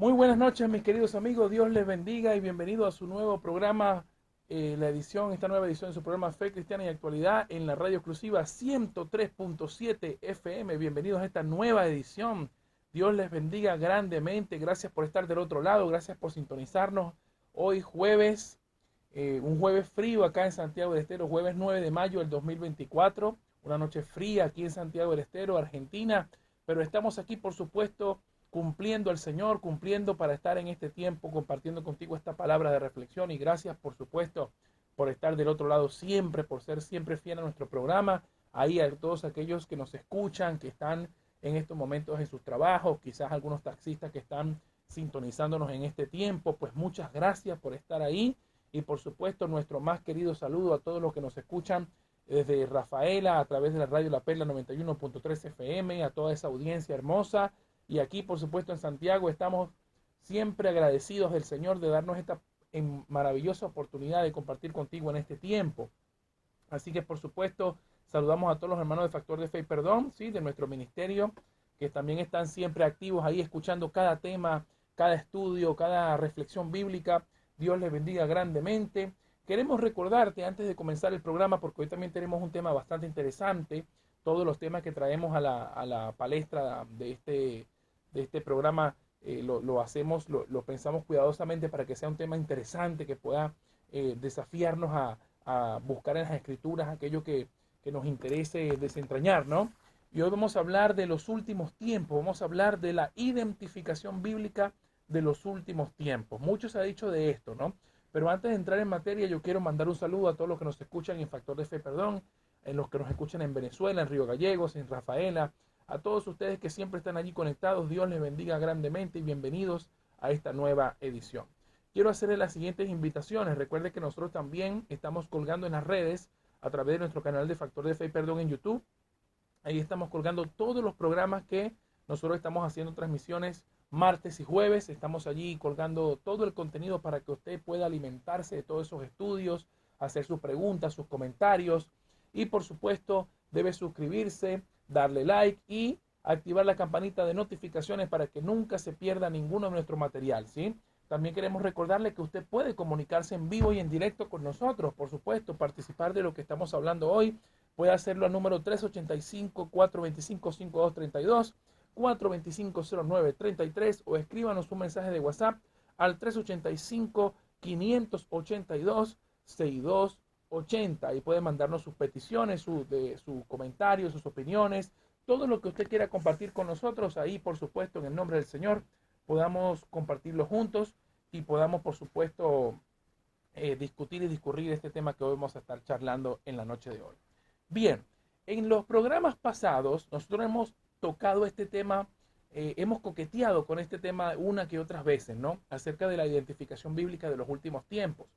Muy buenas noches, mis queridos amigos. Dios les bendiga y bienvenido a su nuevo programa, esta nueva edición de su programa Fe Cristiana y Actualidad en la radio exclusiva 103.7 FM. Bienvenidos a esta nueva edición. Dios les bendiga grandemente. Gracias por estar del otro lado. Gracias por sintonizarnos hoy jueves, un jueves frío acá en Santiago del Estero, jueves 9 de mayo del 2024. Una noche fría aquí en Santiago del Estero, Argentina. Pero estamos aquí, por supuesto, cumpliendo al Señor, cumpliendo para estar en este tiempo, compartiendo contigo esta palabra de reflexión. Y gracias, por supuesto, por estar del otro lado siempre, por ser siempre fiel a nuestro programa. Ahí a todos aquellos que nos escuchan, que están en estos momentos en sus trabajos, quizás algunos taxistas que están sintonizándonos en este tiempo, pues muchas gracias por estar ahí. Y por supuesto, nuestro más querido saludo a todos los que nos escuchan desde Rafaela, a través de la radio La Perla 91.3 FM, a toda esa audiencia hermosa. Y aquí, por supuesto, en Santiago estamos siempre agradecidos del Señor de darnos esta maravillosa oportunidad de compartir contigo en este tiempo. Así que, por supuesto, saludamos a todos los hermanos de Factor de Fe y Perdón, ¿sí? De nuestro ministerio, que también están siempre activos ahí escuchando cada tema, cada estudio, cada reflexión bíblica. Dios les bendiga grandemente. Queremos recordarte antes de comenzar el programa, porque hoy también tenemos un tema bastante interesante, todos los temas que traemos a la palestra de este programa lo hacemos, lo pensamos cuidadosamente para que sea un tema interesante, que pueda desafiarnos a buscar en las escrituras aquello que nos interese desentrañar, ¿no? Y hoy vamos a hablar de los últimos tiempos, vamos a hablar de la identificación bíblica de los últimos tiempos. Mucho se ha dicho de esto, ¿no? Pero antes de entrar en materia, yo quiero mandar un saludo a todos los que nos escuchan en Factor de Fe, perdón, en los que nos escuchan en Venezuela, en Río Gallegos, en Rafaela, a todos ustedes que siempre están allí conectados. Dios les bendiga grandemente y bienvenidos a esta nueva edición. Quiero hacerles las siguientes invitaciones. Recuerde que nosotros también estamos colgando en las redes a través de nuestro canal de Factor de Fe y Perdón en YouTube. Ahí estamos colgando todos los programas que nosotros estamos haciendo transmisiones martes y jueves. Estamos allí colgando todo el contenido para que usted pueda alimentarse de todos esos estudios, hacer sus preguntas, sus comentarios. Y por supuesto, debe suscribirse, darle like y activar la campanita de notificaciones para que nunca se pierda ninguno de nuestro material, ¿sí? También queremos recordarle que usted puede comunicarse en vivo y en directo con nosotros, por supuesto, participar de lo que estamos hablando hoy. Puede hacerlo al número 385-425-5232, 425-0933 o escríbanos un mensaje de WhatsApp al 385-582-6280. Y puede mandarnos sus peticiones, sus comentarios, sus opiniones, todo lo que usted quiera compartir con nosotros. Ahí, por supuesto, en el nombre del Señor, podamos compartirlo juntos y podamos, por supuesto, discutir y discurrir este tema que hoy vamos a estar charlando en la noche de hoy. Bien, en los programas pasados nosotros hemos tocado este tema, hemos coqueteado con este tema una que otras veces, ¿no? Acerca de la identificación bíblica de los últimos tiempos.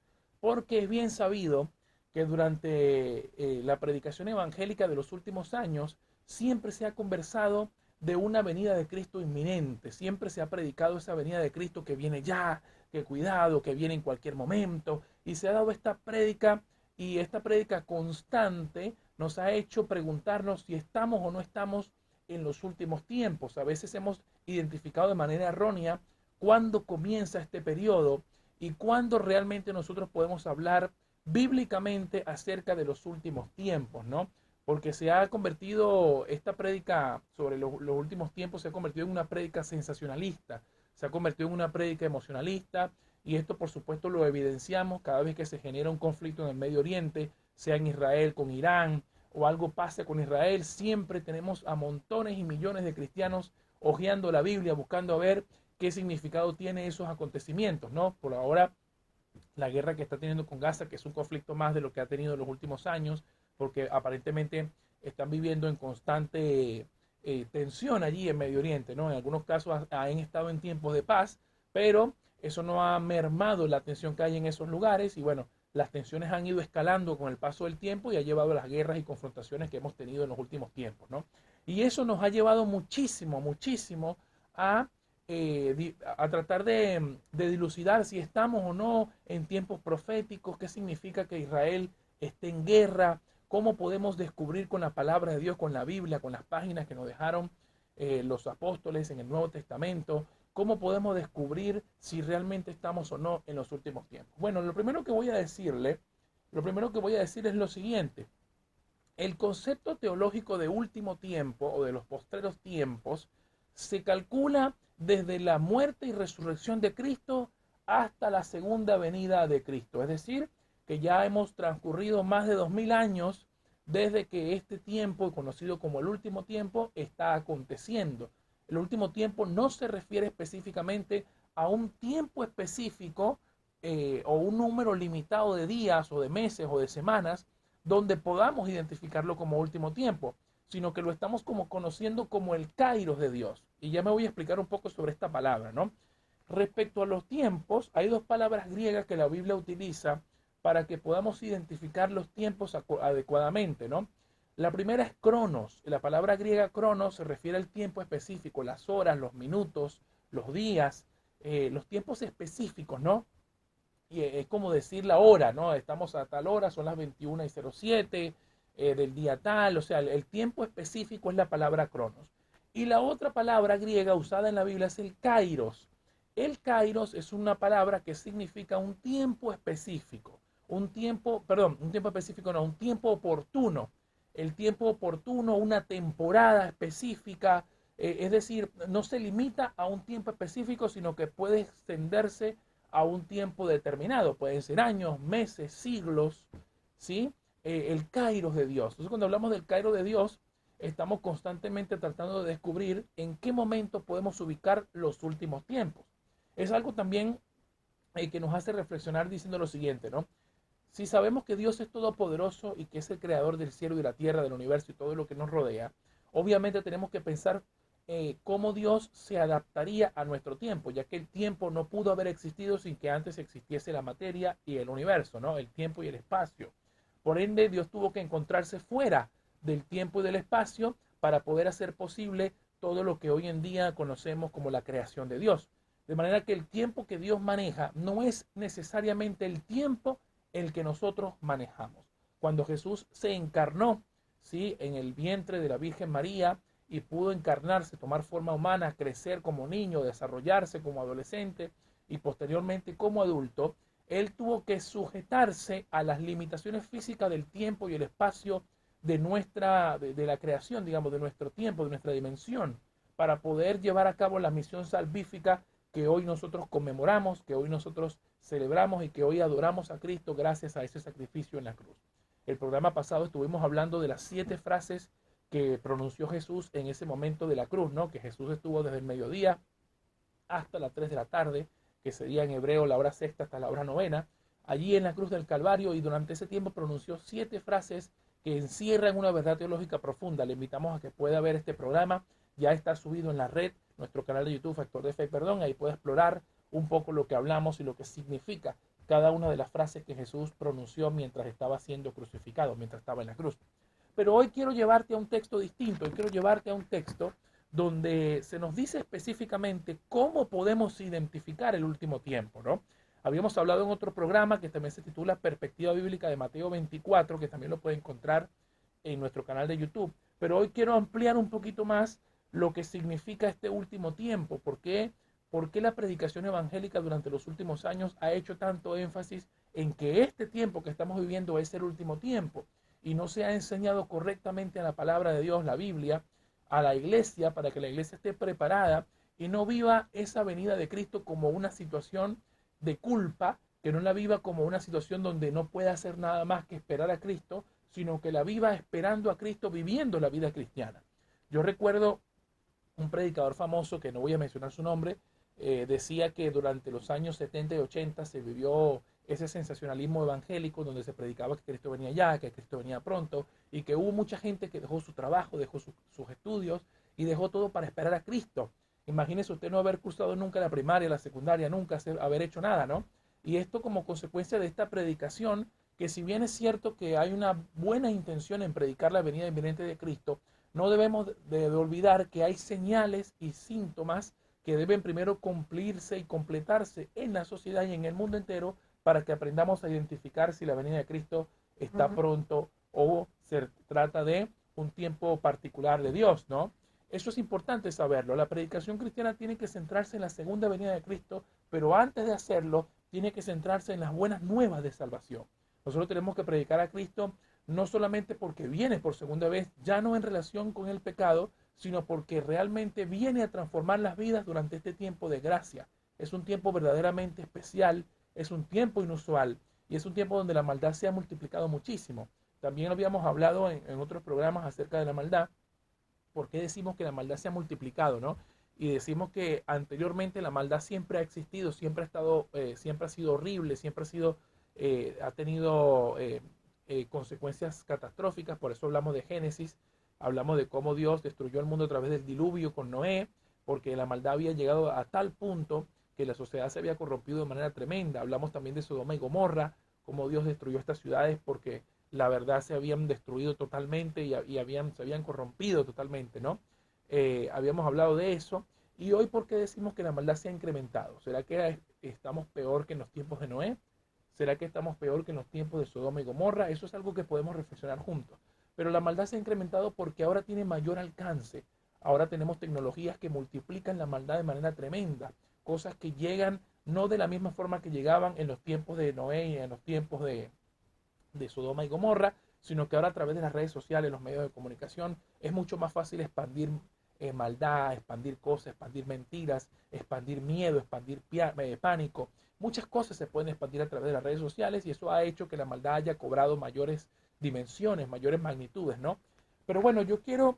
Porque es bien sabido que durante la predicación evangélica de los últimos años siempre se ha conversado de una venida de Cristo inminente. Siempre se ha predicado esa venida de Cristo que viene ya, que cuidado, que viene en cualquier momento. Y se ha dado esta prédica y esta prédica constante nos ha hecho preguntarnos si estamos o no estamos en los últimos tiempos. A veces hemos identificado de manera errónea cuándo comienza este periodo y cuándo realmente nosotros podemos hablar bíblicamente acerca de los últimos tiempos, ¿no? Porque se ha convertido esta prédica sobre los últimos tiempos, se ha convertido en una prédica sensacionalista, se ha convertido en una prédica emocionalista, y esto por supuesto lo evidenciamos cada vez que se genera un conflicto en el Medio Oriente, sea en Israel con Irán o algo pase con Israel. Siempre tenemos a montones y millones de cristianos hojeando la Biblia, buscando a ver qué significado tiene esos acontecimientos, ¿no? Por ahora, la guerra que está teniendo con Gaza, que es un conflicto más de lo que ha tenido en los últimos años, porque aparentemente están viviendo en constante tensión allí en Medio Oriente, ¿no? En algunos casos han estado en tiempos de paz, pero eso no ha mermado la tensión que hay en esos lugares y bueno, las tensiones han ido escalando con el paso del tiempo y ha llevado a las guerras y confrontaciones que hemos tenido en los últimos tiempos, ¿no? Y eso nos ha llevado muchísimo, muchísimo a a tratar de dilucidar si estamos o no en tiempos proféticos, qué significa que Israel esté en guerra, cómo podemos descubrir con la palabra de Dios, con la Biblia, con las páginas que nos dejaron los apóstoles en el Nuevo Testamento, ¿cómo podemos descubrir si realmente estamos o no en los últimos tiempos? Bueno, lo primero que voy a decir es lo siguiente. El concepto teológico de último tiempo o de los postreros tiempos se calcula desde la muerte y resurrección de Cristo hasta la segunda venida de Cristo. Es decir, que ya hemos transcurrido más de 2000 años desde que este tiempo, conocido como el último tiempo, está aconteciendo. El último tiempo no se refiere específicamente a un tiempo específico o un número limitado de días o de meses o de semanas donde podamos identificarlo como último tiempo, sino que lo estamos como conociendo como el kairos de Dios. Y ya me voy a explicar un poco sobre esta palabra, ¿no? Respecto a los tiempos, hay dos palabras griegas que la Biblia utiliza para que podamos identificar los tiempos adecuadamente, ¿no? La primera es cronos. La palabra griega cronos se refiere al tiempo específico, las horas, los minutos, los días, los tiempos específicos, ¿no? Y es como decir la hora, ¿no? Estamos a tal hora, son las 21:07 del día tal, o sea, el tiempo específico es la palabra cronos. Y la otra palabra griega usada en la Biblia es el kairos. El kairos es una palabra que significa un tiempo específico, un tiempo específico, no, un tiempo oportuno. El tiempo oportuno, una temporada específica, es decir, no se limita a un tiempo específico, sino que puede extenderse a un tiempo determinado. Pueden ser años, meses, siglos, ¿sí? El kairos de Dios. Entonces, cuando hablamos del kairos de Dios, estamos constantemente tratando de descubrir en qué momento podemos ubicar los últimos tiempos. Es algo también que nos hace reflexionar diciendo lo siguiente, ¿no? Si sabemos que Dios es todopoderoso y que es el creador del cielo y la tierra, del universo y todo lo que nos rodea, obviamente tenemos que pensar cómo Dios se adaptaría a nuestro tiempo, ya que el tiempo no pudo haber existido sin que antes existiese la materia y el universo, ¿no? El tiempo y el espacio. Por ende, Dios tuvo que encontrarse fuera del tiempo y del espacio para poder hacer posible todo lo que hoy en día conocemos como la creación de Dios. De manera que el tiempo que Dios maneja no es necesariamente el tiempo el que nosotros manejamos. Cuando Jesús se encarnó, ¿sí?, en el vientre de la Virgen María y pudo encarnarse, tomar forma humana, crecer como niño, desarrollarse como adolescente y posteriormente como adulto, él tuvo que sujetarse a las limitaciones físicas del tiempo y el espacio de la creación, digamos, de nuestro tiempo, de nuestra dimensión, para poder llevar a cabo la misión salvífica que hoy nosotros conmemoramos, que hoy nosotros celebramos y que hoy adoramos a Cristo gracias a ese sacrificio en la cruz. El programa pasado estuvimos hablando de las 7 frases que pronunció Jesús en ese momento de la cruz, ¿no? Que Jesús estuvo desde el mediodía hasta las 3 de la tarde, que sería en hebreo la hora sexta hasta la hora novena, allí en la cruz del Calvario, y durante ese tiempo pronunció 7 frases que encierran una verdad teológica profunda. Le invitamos a que pueda ver este programa, ya está subido en la red, nuestro canal de YouTube, Factor de Fe, perdón, ahí puede explorar un poco lo que hablamos y lo que significa cada una de las frases que Jesús pronunció mientras estaba siendo crucificado, mientras estaba en la cruz. Pero hoy quiero llevarte a un texto distinto, hoy quiero llevarte a un texto donde se nos dice específicamente cómo podemos identificar el último tiempo, ¿no? Habíamos hablado en otro programa que también se titula Perspectiva Bíblica de Mateo 24, que también lo puede encontrar en nuestro canal de YouTube. Pero hoy quiero ampliar un poquito más lo que significa este último tiempo. ¿Por qué la predicación evangélica durante los últimos años ha hecho tanto énfasis en que este tiempo que estamos viviendo es el último tiempo? Y no se ha enseñado correctamente a la palabra de Dios, la Biblia, a la iglesia, para que la iglesia esté preparada y no viva esa venida de Cristo como una situación de culpa, que no la viva como una situación donde no puede hacer nada más que esperar a Cristo, sino que la viva esperando a Cristo, viviendo la vida cristiana. Yo recuerdo un predicador famoso, que no voy a mencionar su nombre, decía que durante los años 70 y 80 se vivió ese sensacionalismo evangélico donde se predicaba que Cristo venía ya, que Cristo venía pronto, y que hubo mucha gente que dejó su trabajo, dejó sus estudios y dejó todo para esperar a Cristo. Imagínese usted no haber cursado nunca la primaria, la secundaria, nunca haber hecho nada, ¿no? Y esto como consecuencia de esta predicación, que si bien es cierto que hay una buena intención en predicar la venida inminente de Cristo, no debemos de olvidar que hay señales y síntomas que deben primero cumplirse y completarse en la sociedad y en el mundo entero para que aprendamos a identificar si la venida de Cristo está pronto o se trata de un tiempo particular de Dios, ¿no? Eso es importante saberlo. La predicación cristiana tiene que centrarse en la segunda venida de Cristo, pero antes de hacerlo, tiene que centrarse en las buenas nuevas de salvación. Nosotros tenemos que predicar a Cristo no solamente porque viene por segunda vez, ya no en relación con el pecado, sino porque realmente viene a transformar las vidas durante este tiempo de gracia. Es un tiempo verdaderamente especial, es un tiempo inusual y es un tiempo donde la maldad se ha multiplicado muchísimo. También habíamos hablado en otros programas acerca de la maldad. ¿Por qué decimos que la maldad se ha multiplicado, no? Y decimos que anteriormente la maldad siempre ha existido, siempre ha estado, siempre ha sido horrible, siempre ha tenido consecuencias catastróficas. Por eso hablamos de Génesis, hablamos de cómo Dios destruyó el mundo a través del diluvio con Noé, porque la maldad había llegado a tal punto que la sociedad se había corrompido de manera tremenda. Hablamos también de Sodoma y Gomorra, cómo Dios destruyó estas ciudades porque la verdad se habían destruido totalmente y se habían corrompido totalmente, ¿no? Habíamos hablado de eso. Y hoy, ¿por qué decimos que la maldad se ha incrementado? ¿Será que estamos peor que en los tiempos de Noé? ¿Será que estamos peor que en los tiempos de Sodoma y Gomorra? Eso es algo que podemos reflexionar juntos. Pero la maldad se ha incrementado porque ahora tiene mayor alcance. Ahora tenemos tecnologías que multiplican la maldad de manera tremenda. Cosas que llegan no de la misma forma que llegaban en los tiempos de Noé y en los tiempos de Sodoma y Gomorra, sino que ahora a través de las redes sociales, los medios de comunicación, es mucho más fácil expandir maldad, expandir cosas, expandir mentiras, expandir miedo, expandir pánico. Muchas cosas se pueden expandir a través de las redes sociales y eso ha hecho que la maldad haya cobrado mayores dimensiones, mayores magnitudes, ¿no? Pero bueno, yo quiero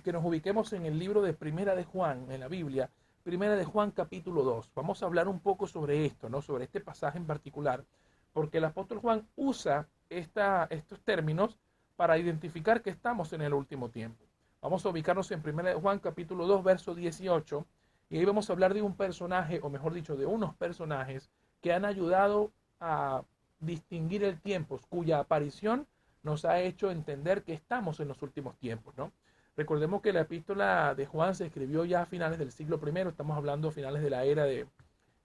que nos ubiquemos en el libro de Primera de Juan, en la Biblia, Primera de Juan capítulo 2. Vamos a hablar un poco sobre esto, ¿no? Sobre este pasaje en particular, porque el apóstol Juan usa estos términos para identificar que estamos en el último tiempo. Vamos a ubicarnos en Primera de Juan capítulo 2, verso 18, y ahí vamos a hablar de un personaje, o mejor dicho, de unos personajes que han ayudado a distinguir el tiempo, cuya aparición nos ha hecho entender que estamos en los últimos tiempos, ¿no? Recordemos que la epístola de Juan se escribió ya a finales del siglo I, estamos hablando a finales de la era de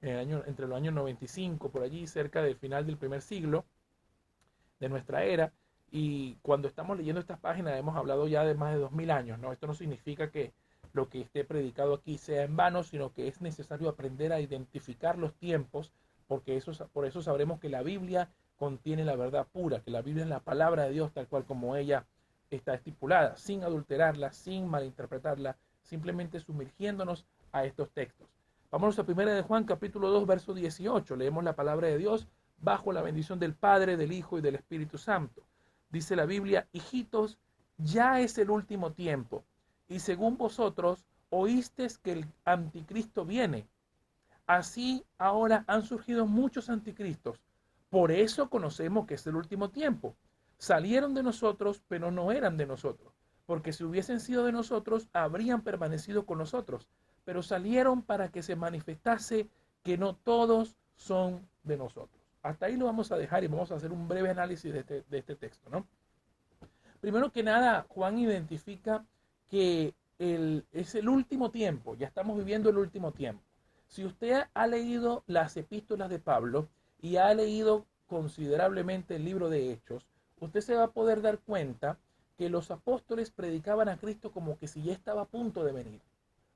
entre los años 95, por allí, cerca del final del primer siglo de nuestra era. Y cuando estamos leyendo estas páginas hemos hablado ya de más de 2000 años, ¿no? Esto no significa que lo que esté predicado aquí sea en vano, sino que es necesario aprender a identificar los tiempos, porque por eso sabremos que la Biblia contiene la verdad pura, que la Biblia es la palabra de Dios tal cual como ella está estipulada, sin adulterarla, sin malinterpretarla, simplemente sumergiéndonos a estos textos. Vámonos a 1 de Juan, capítulo 2, verso 18. Leemos la palabra de Dios bajo la bendición del Padre, del Hijo y del Espíritu Santo. Dice la Biblia: hijitos, ya es el último tiempo, y según vosotros oísteis que el anticristo viene. Así ahora han surgido muchos anticristos. Por eso conocemos que es el último tiempo. Salieron de nosotros, pero no eran de nosotros, porque si hubiesen sido de nosotros, habrían permanecido con nosotros. Pero salieron para que se manifestase que no todos son de nosotros. Hasta ahí lo vamos a dejar y vamos a hacer un breve análisis de este texto, ¿no? Primero que nada, Juan identifica que es el último tiempo, ya estamos viviendo el último tiempo. Si usted ha leído las epístolas de Pablo y ha leído considerablemente el libro de Hechos, usted se va a poder dar cuenta que los apóstoles predicaban a Cristo como que si ya estaba a punto de venir.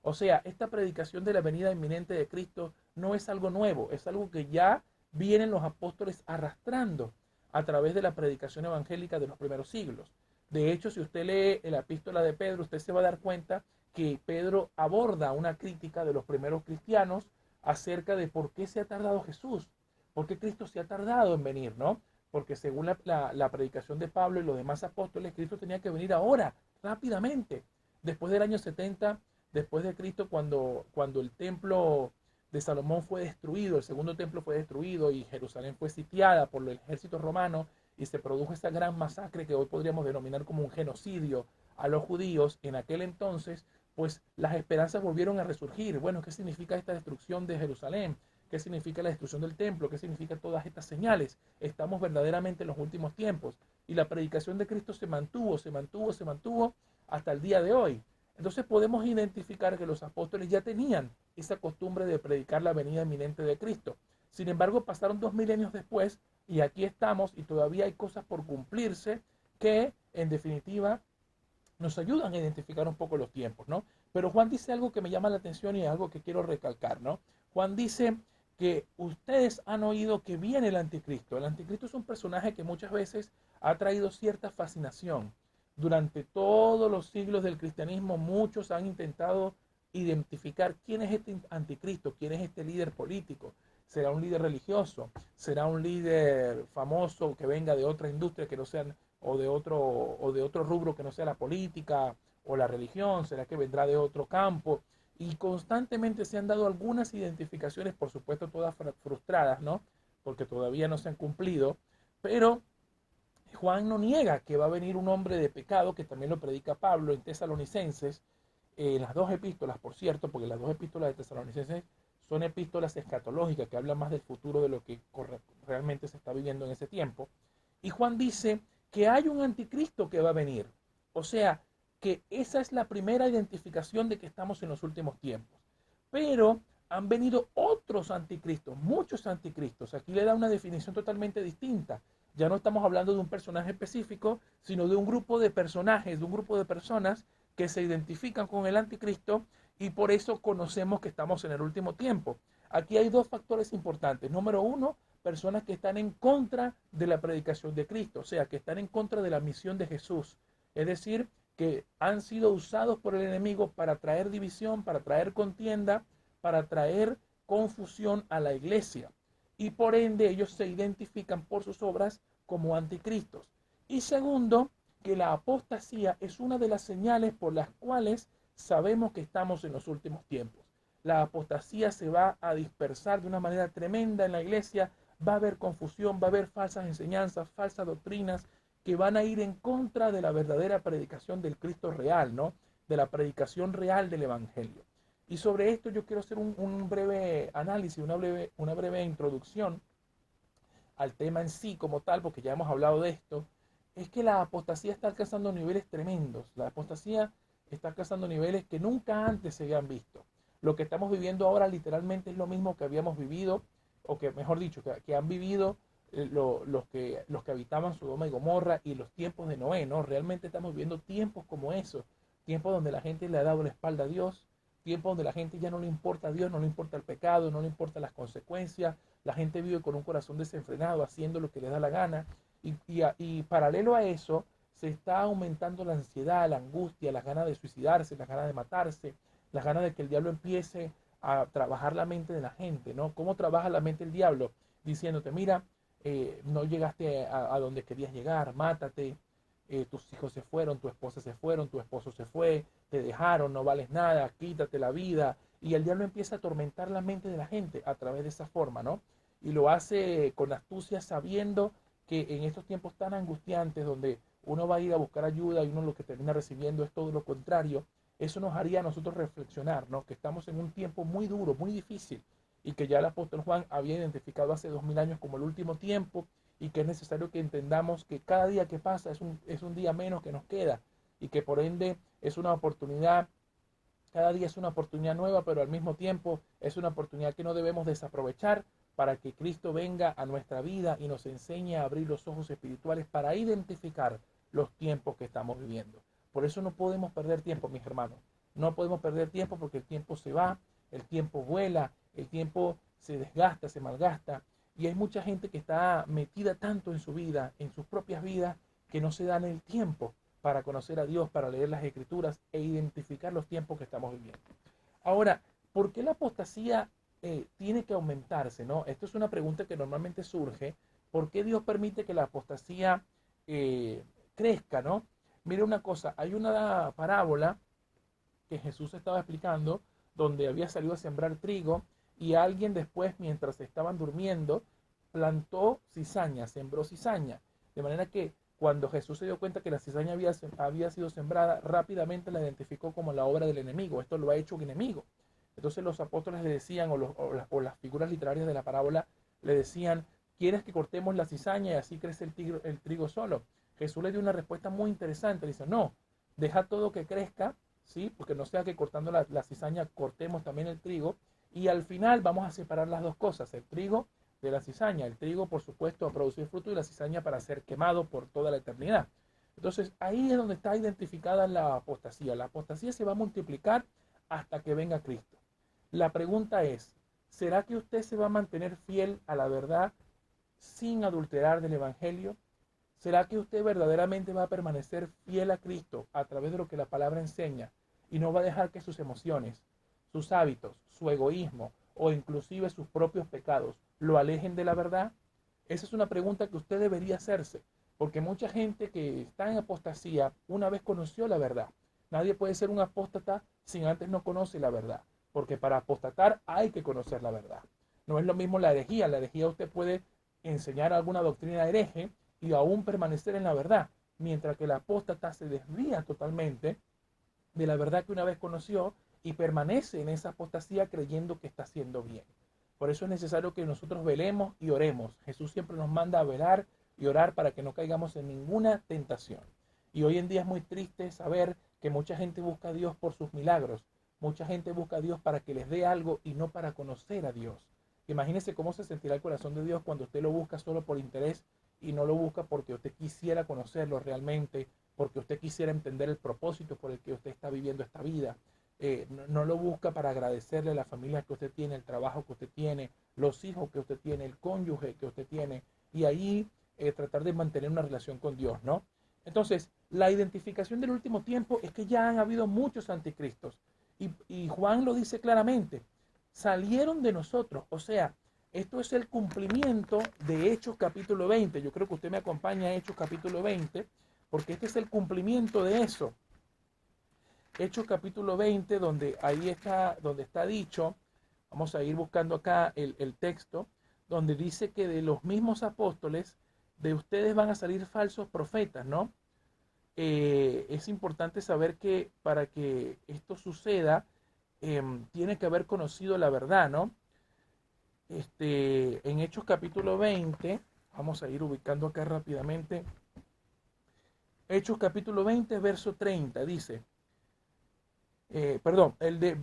O sea, esta predicación de la venida inminente de Cristo no es algo nuevo, es algo que ya vienen los apóstoles arrastrando a través de la predicación evangélica de los primeros siglos. De hecho, si usted lee la epístola de Pedro, usted se va a dar cuenta que Pedro aborda una crítica de los primeros cristianos acerca de por qué se ha tardado Jesús, por qué Cristo se ha tardado en venir, ¿no? Porque según la predicación de Pablo y los demás apóstoles, Cristo tenía que venir ahora, rápidamente, después del año 70, después de Cristo, cuando el templo de Salomón fue destruido, el segundo templo fue destruido y Jerusalén fue sitiada por el ejército romano y se produjo esta gran masacre que hoy podríamos denominar como un genocidio a los judíos. En aquel entonces, pues las esperanzas volvieron a resurgir. Bueno, ¿qué significa esta destrucción de Jerusalén? ¿Qué significa la destrucción del templo? ¿Qué significa todas estas señales? Estamos verdaderamente en los últimos tiempos y la predicación de Cristo se mantuvo hasta el día de hoy. Entonces podemos identificar que los apóstoles ya tenían esa costumbre de predicar la venida inminente de Cristo. Sin embargo, pasaron 2 milenios después y aquí estamos y todavía hay cosas por cumplirse que, en definitiva, nos ayudan a identificar un poco los tiempos, ¿no? Pero Juan dice algo que me llama la atención y es algo que quiero recalcar, ¿no? Juan dice que ustedes han oído que viene el anticristo. El anticristo es un personaje que muchas veces ha traído cierta fascinación. Durante todos los siglos del cristianismo, muchos han intentado identificar quién es este anticristo, quién es este líder político. ¿Será un líder religioso? ¿Será un líder famoso que venga de otra industria que no sea o de otro rubro que no sea la política o la religión? ¿Será que vendrá de otro campo? Y constantemente se han dado algunas identificaciones, por supuesto todas frustradas, ¿no? Porque todavía no se han cumplido, pero Juan no niega que va a venir un hombre de pecado, que también lo predica Pablo en Tesalonicenses, en las dos epístolas, por cierto, porque las dos epístolas de Tesalonicenses son epístolas escatológicas que hablan más del futuro de lo que realmente se está viviendo en ese tiempo. Y Juan dice que hay un anticristo que va a venir. O sea, que esa es la primera identificación de que estamos en los últimos tiempos. Pero han venido otros anticristos, muchos anticristos. Aquí le da una definición totalmente distinta. Ya no estamos hablando de un personaje específico, sino de un grupo de personajes, de un grupo de personas que se identifican con el anticristo y por eso conocemos que estamos en el último tiempo. Aquí hay dos factores importantes. Número uno, personas que están en contra de la predicación de Cristo, o sea, que están en contra de la misión de Jesús. Es decir, que han sido usados por el enemigo para traer división, para traer contienda, para traer confusión a la iglesia. Y por ende ellos se identifican por sus obras como anticristos. Y segundo, que la apostasía es una de las señales por las cuales sabemos que estamos en los últimos tiempos. La apostasía se va a dispersar de una manera tremenda en la iglesia, va a haber confusión, va a haber falsas enseñanzas, falsas doctrinas que van a ir en contra de la verdadera predicación del Cristo real, ¿no? De la predicación real del Evangelio. Y sobre esto yo quiero hacer un breve análisis, una breve introducción al tema en sí como tal, porque ya hemos hablado de esto. Es que la apostasía está alcanzando niveles tremendos. La apostasía está alcanzando niveles que nunca antes se habían visto. Lo que estamos viviendo ahora literalmente es lo mismo que habíamos vivido, o que mejor dicho, que han vivido los que habitaban Sodoma y Gomorra y los tiempos de Noé, ¿no? Realmente estamos viviendo tiempos como esos, tiempos donde la gente le ha dado la espalda a Dios, tiempos donde la gente ya no le importa a Dios, no le importa el pecado, no le importa las consecuencias, la gente vive con un corazón desenfrenado, haciendo lo que le da la gana, y paralelo a eso, se está aumentando la ansiedad, la angustia, las ganas de suicidarse, las ganas de matarse, las ganas de que el diablo empiece a trabajar la mente de la gente, ¿no? ¿Cómo trabaja la mente el diablo? Diciéndote, mira, no llegaste a donde querías llegar, mátate, tus hijos se fueron, tu esposa se fueron, tu esposo se fue, te dejaron, no vales nada, quítate la vida. Y el diablo empieza a atormentar la mente de la gente a través de esa forma, ¿no? Y lo hace con astucia sabiendo que en estos tiempos tan angustiantes donde uno va a ir a buscar ayuda y uno lo que termina recibiendo es todo lo contrario, eso nos haría a nosotros reflexionar, ¿no? Que estamos en un tiempo muy duro, muy difícil, y que ya el apóstol Juan había identificado hace 2000 años como el último tiempo, y que es necesario que entendamos que cada día que pasa es un día menos que nos queda, y que por ende es una oportunidad, cada día es una oportunidad nueva, pero al mismo tiempo es una oportunidad que no debemos desaprovechar para que Cristo venga a nuestra vida y nos enseñe a abrir los ojos espirituales para identificar los tiempos que estamos viviendo. Por eso no podemos perder tiempo, mis hermanos. No podemos perder tiempo porque el tiempo se va, el tiempo vuela, el tiempo se desgasta, se malgasta. Y hay mucha gente que está metida tanto en su vida, en sus propias vidas, que no se dan el tiempo para conocer a Dios, para leer las Escrituras e identificar los tiempos que estamos viviendo. Ahora, ¿por qué la apostasía tiene que aumentarse? ¿No? Esto es una pregunta que normalmente surge. ¿Por qué Dios permite que la apostasía crezca? ¿No? Mire una cosa, hay una parábola que Jesús estaba explicando donde había salido a sembrar trigo y alguien después, mientras estaban durmiendo, plantó cizaña, sembró cizaña. De manera que cuando Jesús se dio cuenta que la cizaña había sido sembrada, rápidamente la identificó como la obra del enemigo. Esto lo ha hecho un enemigo. Entonces los apóstoles le decían, o las figuras literarias de la parábola le decían, ¿quieres que cortemos la cizaña y así crece el trigo solo? Jesús le dio una respuesta muy interesante. Le dice, no, deja todo que crezca, ¿sí? Porque no sea que cortando la cizaña cortemos también el trigo. Y al final vamos a separar las dos cosas, el trigo de la cizaña. El trigo, por supuesto, a producir fruto y la cizaña para ser quemado por toda la eternidad. Entonces ahí es donde está identificada la apostasía. La apostasía se va a multiplicar hasta que venga Cristo. La pregunta es, ¿será que usted se va a mantener fiel a la verdad sin adulterar del Evangelio? ¿Será que usted verdaderamente va a permanecer fiel a Cristo a través de lo que la palabra enseña y no va a dejar que sus emociones, sus hábitos, su egoísmo o inclusive sus propios pecados lo alejen de la verdad? Esa es una pregunta que usted debería hacerse, porque mucha gente que está en apostasía una vez conoció la verdad. Nadie puede ser un apóstata sin antes no conoce la verdad, porque para apostatar hay que conocer la verdad. No es lo mismo la herejía. La herejía usted puede enseñar alguna doctrina hereje y aún permanecer en la verdad, mientras que el apóstata se desvía totalmente de la verdad que una vez conoció y permanece en esa apostasía creyendo que está haciendo bien. Por eso es necesario que nosotros velemos y oremos. Jesús siempre nos manda a velar y orar para que no caigamos en ninguna tentación. Y hoy en día es muy triste saber que mucha gente busca a Dios por sus milagros. Mucha gente busca a Dios para que les dé algo y no para conocer a Dios. Imagínese cómo se sentirá el corazón de Dios cuando usted lo busca solo por interés y no lo busca porque usted quisiera conocerlo realmente, porque usted quisiera entender el propósito por el que usted está viviendo esta vida. No lo busca para agradecerle a la familia que usted tiene, el trabajo que usted tiene, los hijos que usted tiene, el cónyuge que usted tiene, y ahí tratar de mantener una relación con Dios, ¿no? Entonces, la identificación del último tiempo es que ya han habido muchos anticristos, y Juan lo dice claramente, salieron de nosotros, o sea, esto es el cumplimiento de Hechos capítulo 20. Yo creo que usted me acompaña a Hechos capítulo 20, porque este es el cumplimiento de eso. Hechos capítulo 20, donde ahí está, donde está dicho, vamos a ir buscando acá el texto, donde dice que de los mismos apóstoles, de ustedes van a salir falsos profetas, ¿no? Es importante saber que para que esto suceda, tiene que haber conocido la verdad, ¿no? En Hechos capítulo 20, vamos a ir ubicando acá rápidamente. Hechos capítulo 20, verso 30, dice,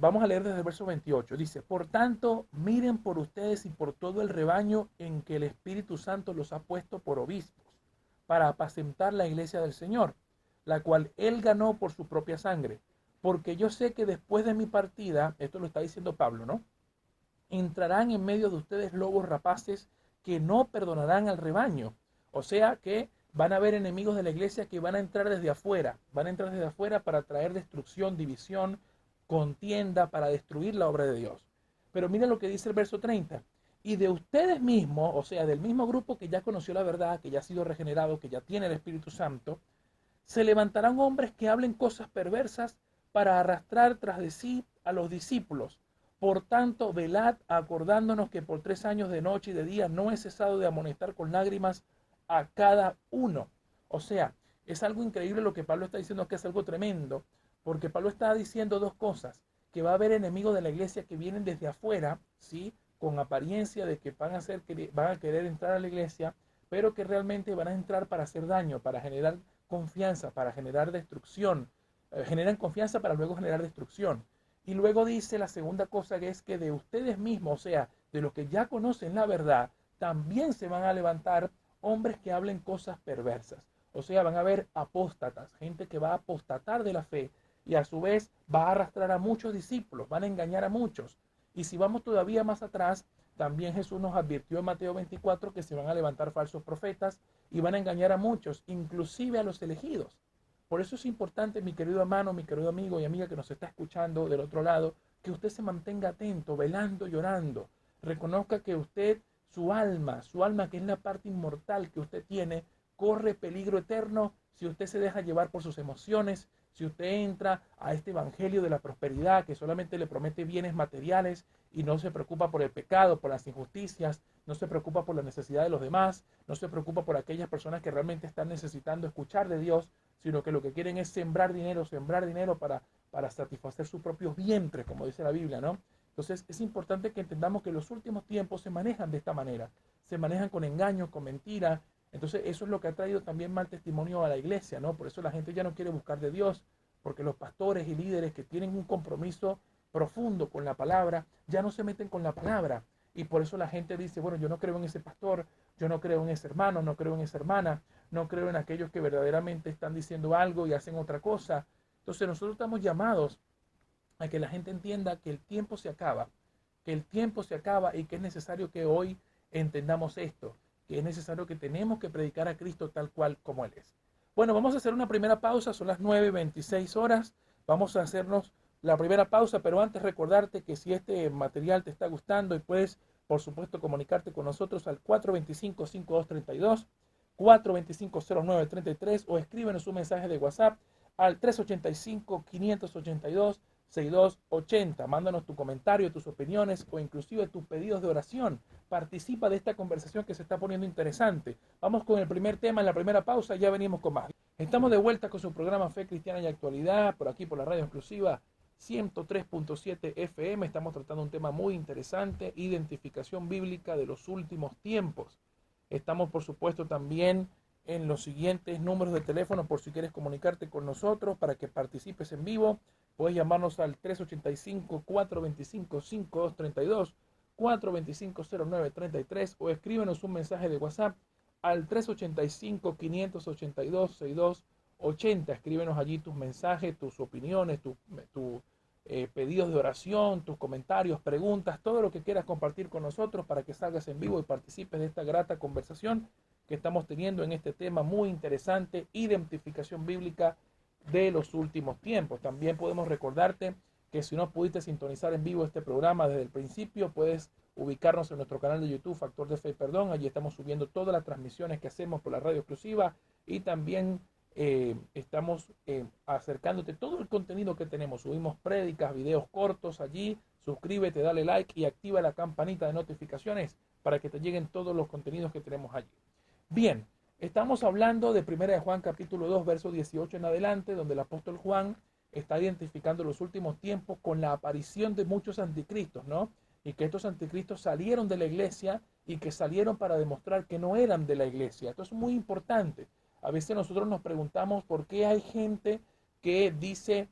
vamos a leer desde el verso 28, dice, por tanto, miren por ustedes y por todo el rebaño en que el Espíritu Santo los ha puesto por obispos, para apacentar la iglesia del Señor, la cual él ganó por su propia sangre, porque yo sé que después de mi partida, esto lo está diciendo Pablo, ¿no? Entrarán en medio de ustedes lobos rapaces que no perdonarán al rebaño. O sea que van a haber enemigos de la iglesia que van a entrar desde afuera, para traer destrucción, división, contienda, para destruir la obra de Dios. Pero mira lo que dice el verso 30. Y de ustedes mismos, o sea, del mismo grupo que ya conoció la verdad, que ya ha sido regenerado, que ya tiene el Espíritu Santo, se levantarán hombres que hablen cosas perversas para arrastrar tras de sí a los discípulos. Por tanto, velad, acordándonos que por 3 años de noche y de día no he cesado de amonestar con lágrimas a cada uno. O sea, es algo increíble lo que Pablo está diciendo, que es algo tremendo, porque Pablo está diciendo dos cosas, que va a haber enemigos de la iglesia que vienen desde afuera, ¿sí? Con apariencia de que van a querer entrar a la iglesia, pero que realmente van a entrar para hacer daño, para generar confianza, para generar destrucción. Generan confianza para luego generar destrucción. Y luego dice la segunda cosa, que es que de ustedes mismos, o sea, de los que ya conocen la verdad, también se van a levantar hombres que hablen cosas perversas. O sea, van a haber apóstatas, gente que va a apostatar de la fe y a su vez va a arrastrar a muchos discípulos, van a engañar a muchos. Y si vamos todavía más atrás, también Jesús nos advirtió en Mateo 24 que se van a levantar falsos profetas y van a engañar a muchos, inclusive a los elegidos. Por eso es importante, mi querido hermano, mi querido amigo y amiga que nos está escuchando del otro lado, que usted se mantenga atento, velando y orando. Reconozca que usted, su alma que es la parte inmortal que usted tiene, corre peligro eterno si usted se deja llevar por sus emociones, si usted entra a este evangelio de la prosperidad que solamente le promete bienes materiales y no se preocupa por el pecado, por las injusticias, no se preocupa por la necesidad de los demás, no se preocupa por aquellas personas que realmente están necesitando escuchar de Dios, sino que lo que quieren es sembrar dinero para satisfacer sus propios vientres, como dice la Biblia, ¿no? Entonces es importante que entendamos que los últimos tiempos se manejan de esta manera, se manejan con engaños, con mentiras. Entonces eso es lo que ha traído también mal testimonio a la iglesia, ¿no? Por eso la gente ya no quiere buscar de Dios, porque los pastores y líderes que tienen un compromiso profundo con la palabra, ya no se meten con la palabra. Y por eso la gente dice, bueno, yo no creo en ese pastor, yo no creo en ese hermano, no creo en esa hermana, no creo en aquellos que verdaderamente están diciendo algo y hacen otra cosa. Entonces nosotros estamos llamados a que la gente entienda que el tiempo se acaba, que el tiempo se acaba y que es necesario que hoy entendamos esto, que es necesario que tenemos que predicar a Cristo tal cual como Él es. Bueno, vamos a hacer una primera pausa, son las 9:26 horas, vamos a hacernos la primera pausa, pero antes recordarte que si este material te está gustando y puedes, por supuesto, comunicarte con nosotros al 425-5232, 425-0933 o escríbenos un mensaje de WhatsApp al 385-582-6280. Mándanos tu comentario, tus opiniones o inclusive tus pedidos de oración. Participa de esta conversación que se está poniendo interesante. Vamos con el primer tema en la primera pausa, ya venimos con más. Estamos de vuelta con su programa Fe Cristiana y Actualidad, por aquí por la radio exclusiva 103.7 FM. Estamos tratando un tema muy interesante, identificación bíblica de los últimos tiempos. Estamos, por supuesto, también en los siguientes números de teléfono por si quieres comunicarte con nosotros para que participes en vivo. Puedes llamarnos al 385-425-5232, 425-0933 o escríbenos un mensaje de WhatsApp al 385-582-6280. Escríbenos allí tus mensajes, tus opiniones, tus pedidos de oración, tus comentarios, preguntas, todo lo que quieras compartir con nosotros para que salgas en vivo y participes de esta grata conversación que estamos teniendo en este tema muy interesante, identificación bíblica de los últimos tiempos. También podemos recordarte que si no pudiste sintonizar en vivo este programa desde el principio, puedes ubicarnos en nuestro canal de YouTube, Factor de Fe y Perdón. Allí estamos subiendo todas las transmisiones que hacemos por la radio exclusiva y también estamos acercándote todo el contenido que tenemos. Subimos prédicas, videos cortos allí. Suscríbete, dale like y activa la campanita de notificaciones para que te lleguen todos los contenidos que tenemos allí. Bien, estamos hablando de 1 de Juan capítulo 2, verso 18 en adelante, donde el apóstol Juan está identificando los últimos tiempos con la aparición de muchos anticristos, ¿no? Y que estos anticristos salieron de la iglesia y que salieron para demostrar que no eran de la iglesia. Esto es muy importante. A veces nosotros nos preguntamos por qué hay gente que dice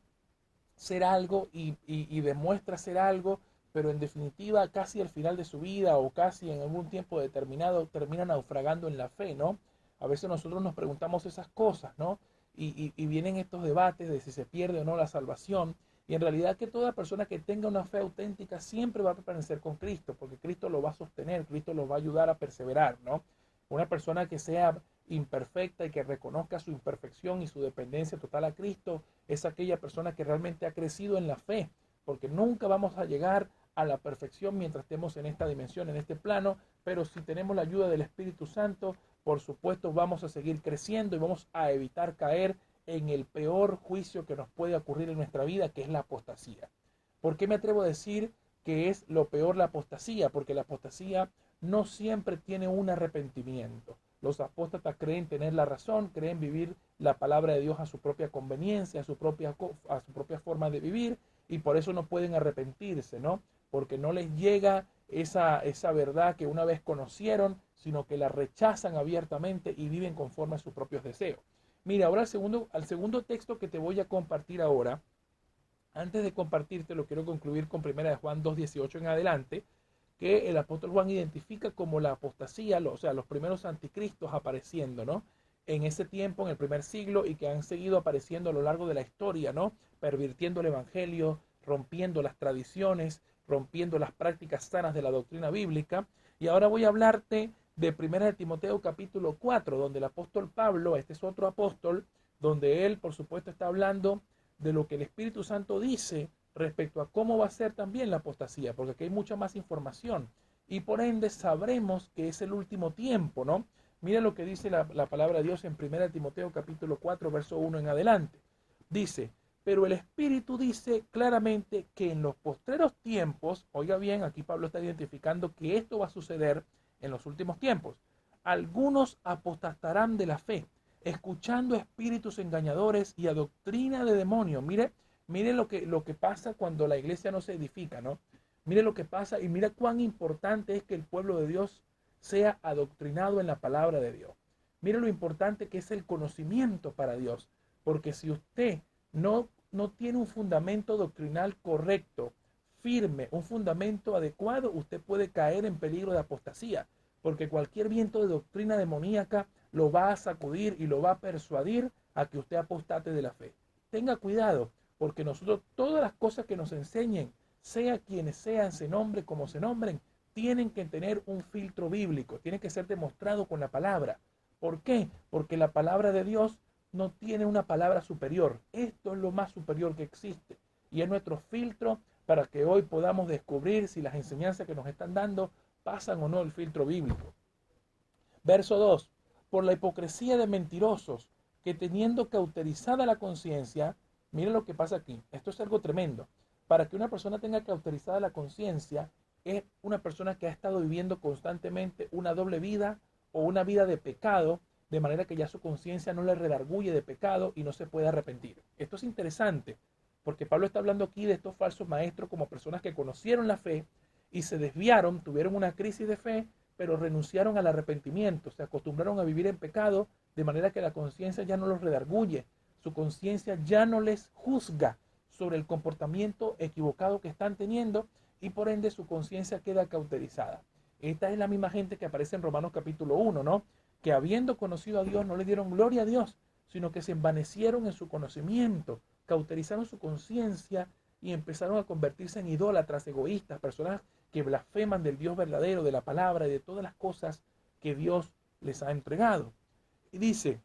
ser algo y demuestra ser algo, pero en definitiva casi al final de su vida o casi en algún tiempo determinado termina naufragando en la fe, ¿no? A veces nosotros nos preguntamos esas cosas, ¿no? Y vienen estos debates de si se pierde o no la salvación. Y en realidad que toda persona que tenga una fe auténtica siempre va a permanecer con Cristo, porque Cristo lo va a sostener, Cristo lo va a ayudar a perseverar, ¿no? Una persona que sea imperfecta y que reconozca su imperfección y su dependencia total a Cristo es aquella persona que realmente ha crecido en la fe, porque nunca vamos a llegar a la perfección mientras estemos en esta dimensión, en este plano, pero si tenemos la ayuda del Espíritu Santo, por supuesto vamos a seguir creciendo y vamos a evitar caer en el peor juicio que nos puede ocurrir en nuestra vida, que es la apostasía. ¿Por qué me atrevo a decir que es lo peor la apostasía? Porque la apostasía no siempre tiene un arrepentimiento. Los apóstatas creen tener la razón, creen vivir la palabra de Dios a su propia conveniencia, a su propia forma de vivir, y por eso no pueden arrepentirse, ¿no? Porque no les llega esa verdad que una vez conocieron, sino que la rechazan abiertamente y viven conforme a sus propios deseos. Mira, ahora al segundo texto que te voy a compartir ahora, antes de compartirte lo quiero concluir con 1 de Juan 2:18 en adelante, que el apóstol Juan identifica como la apostasía, o sea, los primeros anticristos apareciendo, ¿no? En ese tiempo, en el primer siglo, y que han seguido apareciendo a lo largo de la historia, ¿no? Pervirtiendo el evangelio, rompiendo las tradiciones, rompiendo las prácticas sanas de la doctrina bíblica. Y ahora voy a hablarte de 1 de Timoteo capítulo 4, donde el apóstol Pablo, este es otro apóstol, donde él, por supuesto, está hablando de lo que el Espíritu Santo dice respecto a cómo va a ser también la apostasía, porque aquí hay mucha más información y por ende sabremos que es el último tiempo, ¿no? Mira lo que dice la palabra de Dios en 1 Timoteo capítulo 4, verso 1 en adelante. Dice, pero el Espíritu dice claramente que en los postreros tiempos, oiga bien, aquí Pablo está identificando que esto va a suceder en los últimos tiempos. Algunos apostatarán de la fe, escuchando espíritus engañadores y a doctrina de demonios. Mire lo que pasa cuando la iglesia no se edifica, ¿no? Mire lo que pasa y mira cuán importante es que el pueblo de Dios sea adoctrinado en la palabra de Dios. Mire lo importante que es el conocimiento para Dios, porque si usted no tiene un fundamento doctrinal correcto, firme, un fundamento adecuado, usted puede caer en peligro de apostasía, porque cualquier viento de doctrina demoníaca lo va a sacudir y lo va a persuadir a que usted apostate de la fe. Tenga cuidado, porque nosotros todas las cosas que nos enseñen, sea quienes sean, se nombren como se nombren, tienen que tener un filtro bíblico, tiene que ser demostrado con la palabra. ¿Por qué? Porque la palabra de Dios no tiene una palabra superior. Esto es lo más superior que existe y es nuestro filtro para que hoy podamos descubrir si las enseñanzas que nos están dando pasan o no el filtro bíblico. Verso 2. Por la hipocresía de mentirosos que teniendo cauterizada la conciencia, miren lo que pasa aquí. Esto es algo tremendo. Para que una persona tenga cauterizada la conciencia, es una persona que ha estado viviendo constantemente una doble vida o una vida de pecado, de manera que ya su conciencia no le redarguye de pecado y no se puede arrepentir. Esto es interesante, porque Pablo está hablando aquí de estos falsos maestros como personas que conocieron la fe y se desviaron, tuvieron una crisis de fe, pero renunciaron al arrepentimiento, se acostumbraron a vivir en pecado, de manera que la conciencia ya no los redarguye, su conciencia ya no les juzga sobre el comportamiento equivocado que están teniendo y por ende su conciencia queda cauterizada. Esta es la misma gente que aparece en Romanos capítulo 1, ¿no? Que habiendo conocido a Dios no le dieron gloria a Dios, sino que se envanecieron en su conocimiento, cauterizaron su conciencia y empezaron a convertirse en idólatras, egoístas, personas que blasfeman del Dios verdadero, de la palabra y de todas las cosas que Dios les ha entregado. Y dice,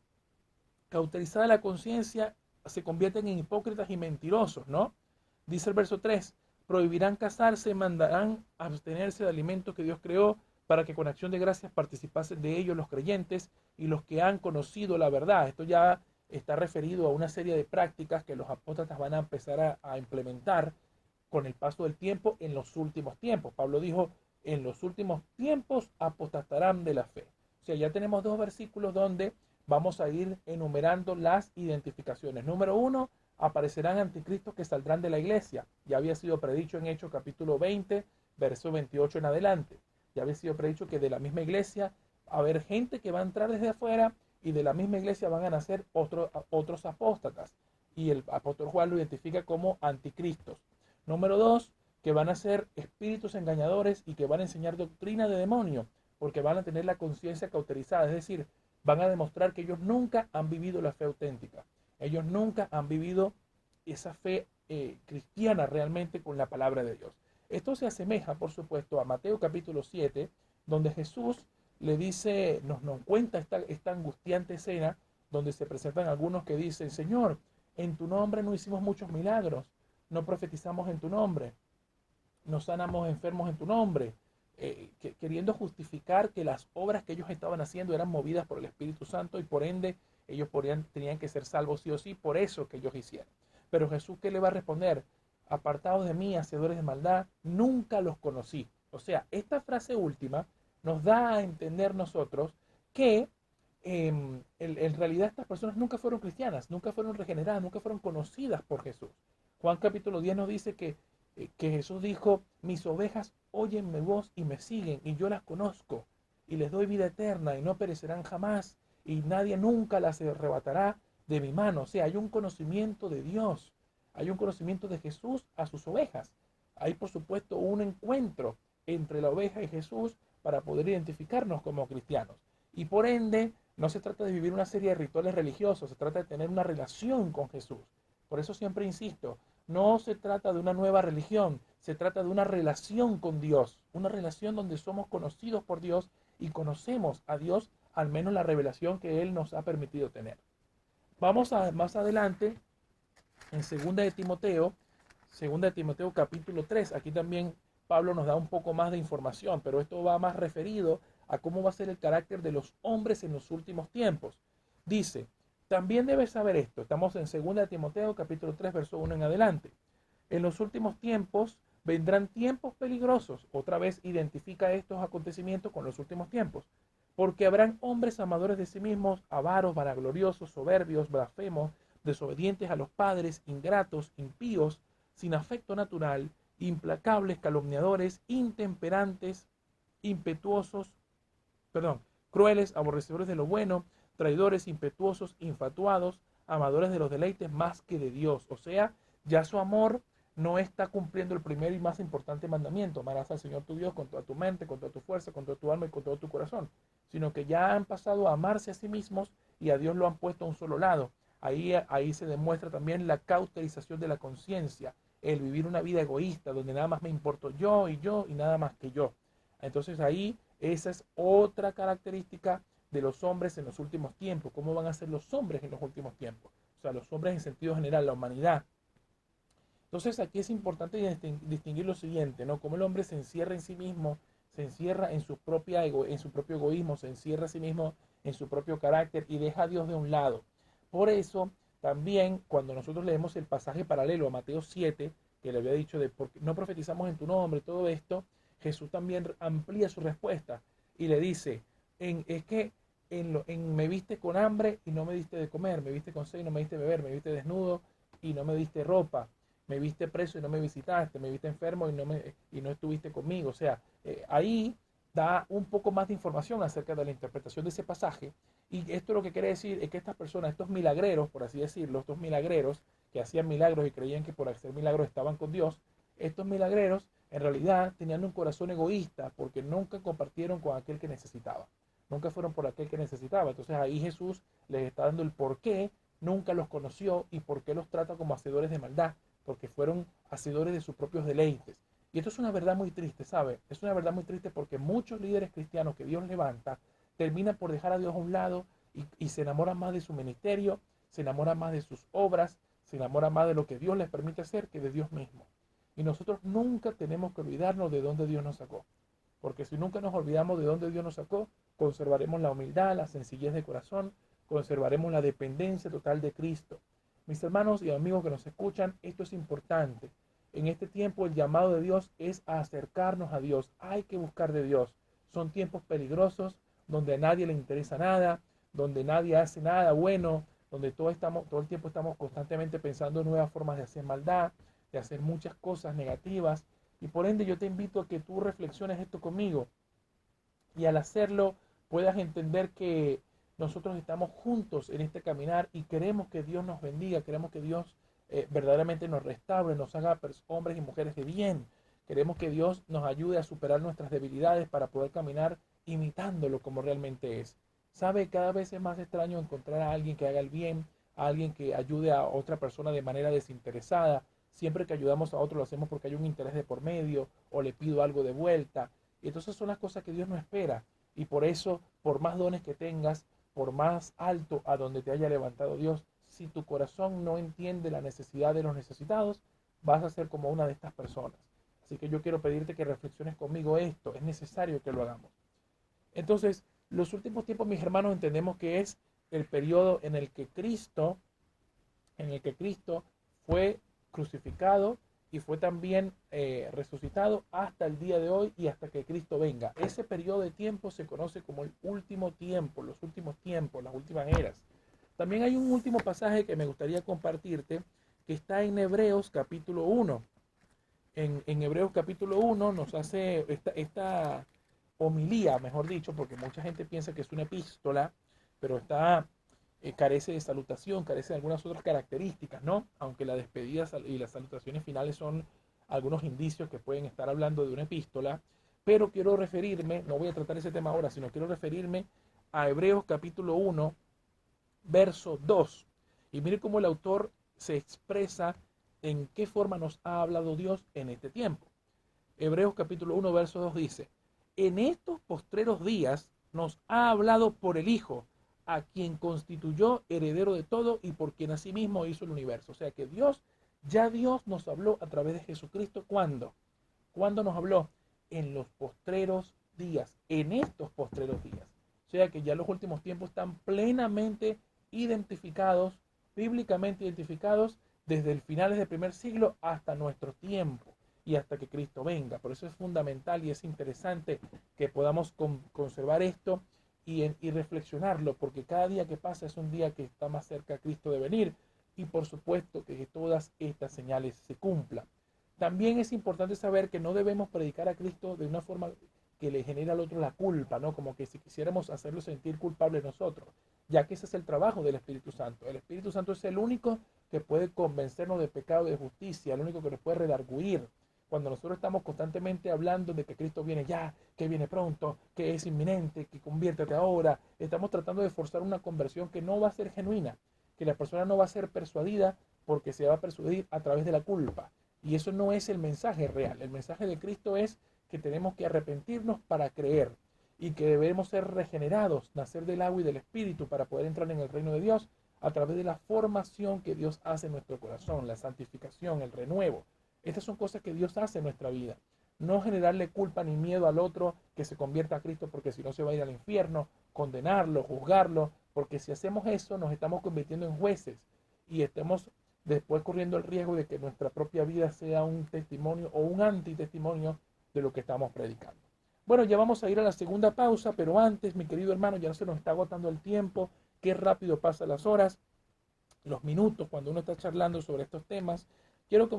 cauterizada la conciencia, se convierten en hipócritas y mentirosos, ¿no? Dice el verso 3, prohibirán casarse, mandarán abstenerse de alimentos que Dios creó para que con acción de gracias participasen de ellos los creyentes y los que han conocido la verdad. Esto ya está referido a una serie de prácticas que los apóstatas van a empezar a implementar con el paso del tiempo en los últimos tiempos. Pablo dijo, en los últimos tiempos apostatarán de la fe. O sea, ya tenemos dos versículos donde vamos a ir enumerando las identificaciones. Número 1, aparecerán anticristos que saldrán de la iglesia. Ya había sido predicho en Hechos capítulo 20, verso 28 en adelante. Ya había sido predicho que de la misma iglesia va a haber gente que va a entrar desde afuera y de la misma iglesia van a nacer otros apóstatas. Y el apóstol Juan lo identifica como anticristos. Número 2, que van a ser espíritus engañadores y que van a enseñar doctrina de demonio, porque van a tener la conciencia cauterizada, es decir, van a demostrar que ellos nunca han vivido la fe auténtica. Ellos nunca han vivido esa fe cristiana realmente con la palabra de Dios. Esto se asemeja, por supuesto, a Mateo capítulo 7, donde Jesús le dice, nos cuenta esta angustiante escena, donde se presentan algunos que dicen, Señor, en tu nombre no hicimos muchos milagros, no profetizamos en tu nombre, no sanamos enfermos en tu nombre, queriendo justificar que las obras que ellos estaban haciendo eran movidas por el Espíritu Santo y por ende ellos tenían que ser salvos sí o sí, por eso que ellos hicieron. Pero Jesús, ¿qué le va a responder? Apartados de mí, hacedores de maldad, nunca los conocí. O sea, esta frase última nos da a entender nosotros que en realidad estas personas nunca fueron cristianas, nunca fueron regeneradas, nunca fueron conocidas por Jesús. Juan capítulo 10 nos dice que Jesús dijo, mis ovejas oyen mi voz y me siguen y yo las conozco y les doy vida eterna y no perecerán jamás y nadie nunca las arrebatará de mi mano. O sea, hay un conocimiento de Dios, hay un conocimiento de Jesús a sus ovejas. Hay por supuesto un encuentro entre la oveja y Jesús para poder identificarnos como cristianos. Y por ende, no se trata de vivir una serie de rituales religiosos, se trata de tener una relación con Jesús. Por eso siempre insisto, no se trata de una nueva religión, se trata de una relación con Dios, una relación donde somos conocidos por Dios y conocemos a Dios, al menos la revelación que Él nos ha permitido tener. Vamos a más adelante, en 2 de Timoteo capítulo 3, aquí también Pablo nos da un poco más de información, pero esto va más referido a cómo va a ser el carácter de los hombres en los últimos tiempos. Dice, también debes saber esto, estamos en 2 de Timoteo capítulo 3, verso 1 en adelante. En los últimos tiempos vendrán tiempos peligrosos. Otra vez identifica estos acontecimientos con los últimos tiempos. Porque habrán hombres amadores de sí mismos, avaros, vanagloriosos, soberbios, blasfemos, desobedientes a los padres, ingratos, impíos, sin afecto natural, implacables, calumniadores, intemperantes, impetuosos, crueles, aborrecedores de lo bueno, traidores, impetuosos, infatuados, amadores de los deleites más que de Dios. O sea, ya su amor no está cumpliendo el primer y más importante mandamiento. Amarás al Señor tu Dios con toda tu mente, con toda tu fuerza, con toda tu alma y con todo tu corazón. sino que ya han pasado a amarse a sí mismos y a Dios lo han puesto a un solo lado. Ahí se demuestra también la cauterización de la conciencia, el vivir una vida egoísta, donde nada más me importo yo y nada más que yo. Entonces ahí esa es otra característica de los hombres en los últimos tiempos. ¿Cómo van a ser los hombres en los últimos tiempos? O sea, los hombres en sentido general, la humanidad. Entonces aquí es importante distinguir lo siguiente, ¿no? Cómo el hombre se encierra en sí mismo, se encierra en en su propio egoísmo, se encierra a sí mismo en su propio carácter y deja a Dios de un lado. Por eso, también cuando nosotros leemos el pasaje paralelo a Mateo 7, que le había dicho de por qué no profetizamos en tu nombre, todo esto, Jesús también amplía su respuesta y le dice, es que me viste con hambre y no me diste de comer, me viste con sed y no me diste de beber, me viste desnudo y no me diste ropa, me viste preso y no me visitaste, me viste enfermo y no estuviste conmigo. O sea, ahí da un poco más de información acerca de la interpretación de ese pasaje. Y esto lo que quiere decir es que estas personas, estos milagreros, por así decirlo, estos milagreros que hacían milagros y creían que por hacer milagros estaban con Dios, estos milagreros en realidad tenían un corazón egoísta porque nunca compartieron con aquel que necesitaba. Nunca fueron por aquel que necesitaba. Entonces ahí Jesús les está dando el por qué nunca los conoció y por qué los trata como hacedores de maldad, porque fueron hacedores de sus propios deleites. Y esto es una verdad muy triste, ¿sabe? Es una verdad muy triste porque muchos líderes cristianos que Dios levanta terminan por dejar a Dios a un lado y se enamoran más de su ministerio, se enamoran más de sus obras, se enamoran más de lo que Dios les permite hacer que de Dios mismo. Y nosotros nunca tenemos que olvidarnos de dónde Dios nos sacó. Porque si nunca nos olvidamos de dónde Dios nos sacó, conservaremos la humildad, la sencillez de corazón, conservaremos la dependencia total de Cristo. Mis hermanos y amigos que nos escuchan, esto es importante. En este tiempo el llamado de Dios es a acercarnos a Dios. Hay que buscar de Dios. Son tiempos peligrosos donde a nadie le interesa nada, donde nadie hace nada bueno, donde todo el tiempo estamos constantemente pensando en nuevas formas de hacer maldad, de hacer muchas cosas negativas. Y por ende yo te invito a que tú reflexiones esto conmigo y al hacerlo puedas entender que nosotros estamos juntos en este caminar y queremos que Dios nos bendiga, queremos que Dios verdaderamente nos restaure, nos haga hombres y mujeres de bien. Queremos que Dios nos ayude a superar nuestras debilidades para poder caminar imitándolo como realmente es. Sabe, cada vez es más extraño encontrar a alguien que haga el bien, a alguien que ayude a otra persona de manera desinteresada. Siempre que ayudamos a otro lo hacemos porque hay un interés de por medio o le pido algo de vuelta. Y entonces son las cosas que Dios no espera. Y por eso, por más dones que tengas, por más alto a donde te haya levantado Dios, si tu corazón no entiende la necesidad de los necesitados, vas a ser como una de estas personas. Así que yo quiero pedirte que reflexiones conmigo esto. Es necesario que lo hagamos. Entonces, los últimos tiempos, mis hermanos, entendemos que es el periodo en el que Cristo fue crucificado y fue también resucitado hasta el día de hoy y hasta que Cristo venga. Ese periodo de tiempo se conoce como el último tiempo, los últimos tiempos, las últimas eras. También hay un último pasaje que me gustaría compartirte que está en Hebreos capítulo 1. En Hebreos capítulo 1 nos hace esta homilía, mejor dicho, porque mucha gente piensa que es una epístola, pero carece de salutación, carece de algunas otras características, ¿no? Aunque la despedida y las salutaciones finales son algunos indicios que pueden estar hablando de una epístola, pero quiero referirme, no voy a tratar ese tema ahora, sino quiero referirme a Hebreos capítulo 1, verso 2. Y mire cómo el autor se expresa en qué forma nos ha hablado Dios en este tiempo. Hebreos capítulo 1, verso 2 dice, en estos postreros días nos ha hablado por el Hijo, a quien constituyó heredero de todo y por quien asimismo hizo el universo. O sea que Dios nos habló a través de Jesucristo. ¿Cuándo? ¿Cuándo nos habló? En los postreros días, en estos postreros días. O sea que ya los últimos tiempos están plenamente identificados, bíblicamente identificados, desde el finales del primer siglo hasta nuestro tiempo y hasta que Cristo venga. Por eso es fundamental y es interesante que podamos conservar esto y reflexionarlo, porque cada día que pasa es un día que está más cerca a Cristo de venir y por supuesto que todas estas señales se cumplan. También es importante saber que no debemos predicar a Cristo de una forma que le genera al otro la culpa, ¿no? Como que si quisiéramos hacerlo sentir culpable nosotros, ya que ese es el trabajo del Espíritu Santo. El Espíritu Santo es el único que puede convencernos de pecado y de justicia, el único que nos puede redarguir. cuando nosotros estamos constantemente hablando de que Cristo viene ya, que viene pronto, que es inminente, que conviértete ahora, estamos tratando de forzar una conversión que no va a ser genuina, que la persona no va a ser persuadida porque se va a persuadir a través de la culpa. Y eso no es el mensaje real. El mensaje de Cristo es que tenemos que arrepentirnos para creer y que debemos ser regenerados, nacer del agua y del Espíritu para poder entrar en el reino de Dios a través de la formación que Dios hace en nuestro corazón, la santificación, el renuevo. Estas son cosas que Dios hace en nuestra vida. No generarle culpa ni miedo al otro que se convierta a Cristo porque si no se va a ir al infierno, condenarlo, juzgarlo, porque si hacemos eso nos estamos convirtiendo en jueces y estamos después corriendo el riesgo de que nuestra propia vida sea un testimonio o un antitestimonio de lo que estamos predicando. Bueno, ya vamos a ir a la segunda pausa, pero antes, mi querido hermano, ya se nos está agotando el tiempo, qué rápido pasan las horas, los minutos cuando uno está charlando sobre estos temas. Quiero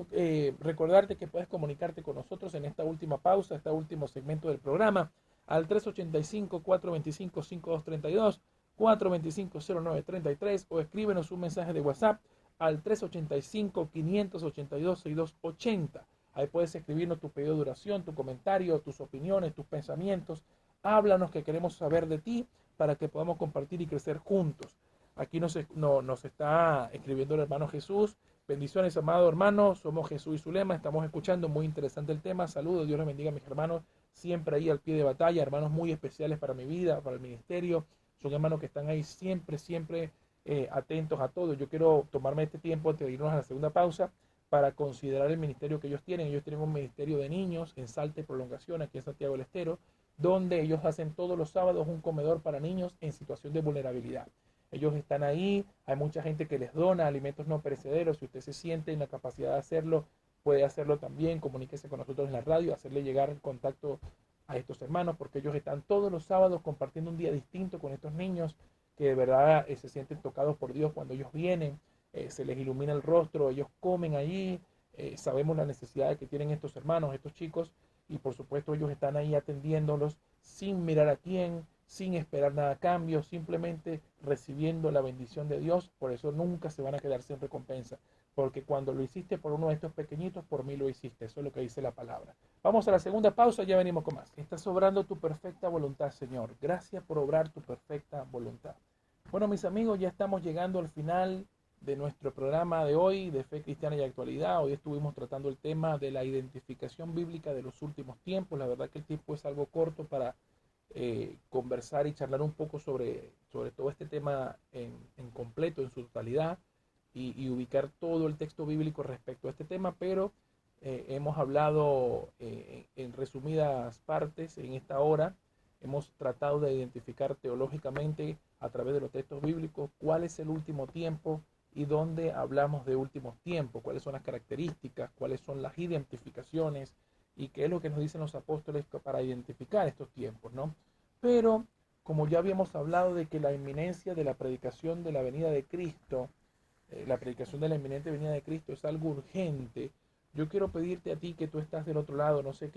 recordarte que puedes comunicarte con nosotros en esta última pausa, este último segmento del programa, al 385-425-5232, 425-0933 o escríbenos un mensaje de WhatsApp al 385-582-6280. Ahí puedes escribirnos tu pedido de oración, tu comentario, tus opiniones, tus pensamientos. Háblanos, que queremos saber de ti para que podamos compartir y crecer juntos. Aquí nos está escribiendo el hermano Jesús. Bendiciones, amado hermano. Somos Jesús y Zulema. Estamos escuchando. Muy interesante el tema. Saludos. Dios les bendiga a mis hermanos. Siempre ahí al pie de batalla. Hermanos muy especiales para mi vida, para el ministerio. Son hermanos que están ahí siempre atentos a todo. Yo quiero tomarme este tiempo antes de irnos a la segunda pausa para considerar el ministerio que ellos tienen. Ellos tienen un ministerio de niños en Salta y Prolongación, aquí en Santiago del Estero, donde ellos hacen todos los sábados un comedor para niños en situación de vulnerabilidad. Ellos están ahí, hay mucha gente que les dona alimentos no perecederos. Si usted se siente en la capacidad de hacerlo, puede hacerlo también. Comuníquese con nosotros en la radio, hacerle llegar el contacto a estos hermanos, porque ellos están todos los sábados compartiendo un día distinto con estos niños que de verdad se sienten tocados por Dios cuando ellos vienen. Se les ilumina el rostro, ellos comen allí, sabemos la necesidad que tienen estos hermanos, estos chicos, y por supuesto ellos están ahí atendiéndolos sin mirar a quién, sin esperar nada a cambio, simplemente recibiendo la bendición de Dios. Por eso nunca se van a quedar sin recompensa, porque cuando lo hiciste por uno de estos pequeñitos, por mí lo hiciste. Eso es lo que dice la palabra. Vamos a la segunda pausa, ya venimos con más. Estás obrando tu perfecta voluntad, Señor. Gracias por obrar tu perfecta voluntad. Bueno, mis amigos, ya estamos llegando al final de nuestro programa de hoy de Fe Cristiana y Actualidad. Hoy estuvimos tratando el tema de la identificación bíblica de los últimos tiempos. La verdad que el tiempo es algo corto para conversar y charlar un poco sobre todo este tema en completo, en su totalidad, y ubicar todo el texto bíblico respecto a este tema, pero hemos hablado en resumidas partes en esta hora. Hemos tratado de identificar teológicamente a través de los textos bíblicos cuál es el último tiempo y dónde hablamos de últimos tiempos, cuáles son las características, cuáles son las identificaciones y qué es lo que nos dicen los apóstoles para identificar estos tiempos, ¿no? Pero como ya habíamos hablado de que la inminencia de la predicación de la venida de Cristo, la predicación de la inminente venida de Cristo es algo urgente, yo quiero pedirte a ti que tú estás del otro lado, no sé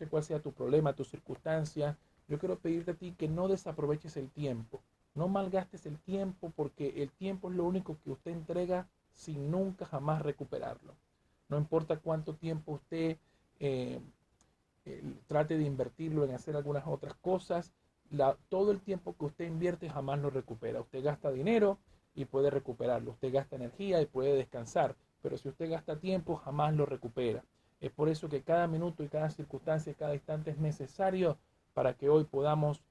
cuál sea tu problema, tu circunstancia, yo quiero pedirte a ti que no desaproveches el tiempo, no malgastes el tiempo, porque el tiempo es lo único que usted entrega sin nunca jamás recuperarlo. No importa cuánto tiempo usted eh, trate de invertirlo en hacer algunas otras cosas, todo el tiempo que usted invierte jamás lo recupera. Usted gasta dinero y puede recuperarlo, usted gasta energía y puede descansar, pero si usted gasta tiempo jamás lo recupera. Es por eso que cada minuto y cada circunstancia, cada instante es necesario para que hoy podamos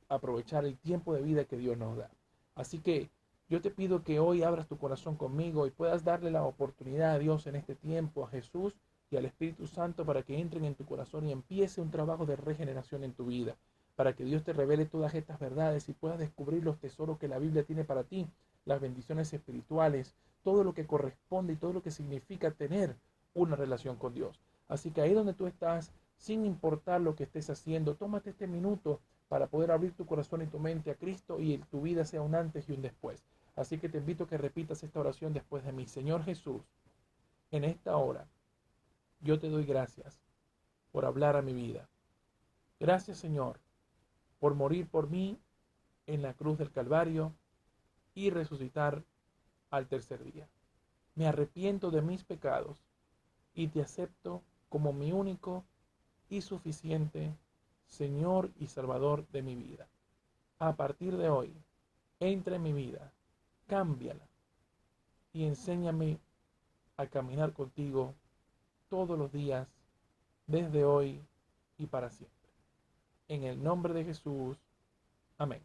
aprovechar el tiempo de vida que Dios nos da. Así que yo te pido que hoy abras tu corazón conmigo y puedas darle la oportunidad a Dios en este tiempo, a Jesús y al Espíritu Santo, para que entren en tu corazón y empiece un trabajo de regeneración en tu vida, para que Dios te revele todas estas verdades y puedas descubrir los tesoros que la Biblia tiene para ti, las bendiciones espirituales, todo lo que corresponde y todo lo que significa tener una relación con Dios. Así que ahí donde tú estás, sin importar lo que estés haciendo, tómate este minuto para poder abrir tu corazón y tu mente a Cristo y tu vida sea un antes y un después. Así que te invito a que repitas esta oración después de mí. Señor Jesús, en esta hora yo te doy gracias por hablar a mi vida. Gracias, Señor, por morir por mí en la cruz del Calvario y resucitar al tercer día. Me arrepiento de mis pecados y te acepto como mi único y suficiente Señor y Salvador de mi vida. A partir de hoy, entra en mi vida, cámbiala y enséñame a caminar contigo todos los días, desde hoy y para siempre. En el nombre de Jesús. Amén.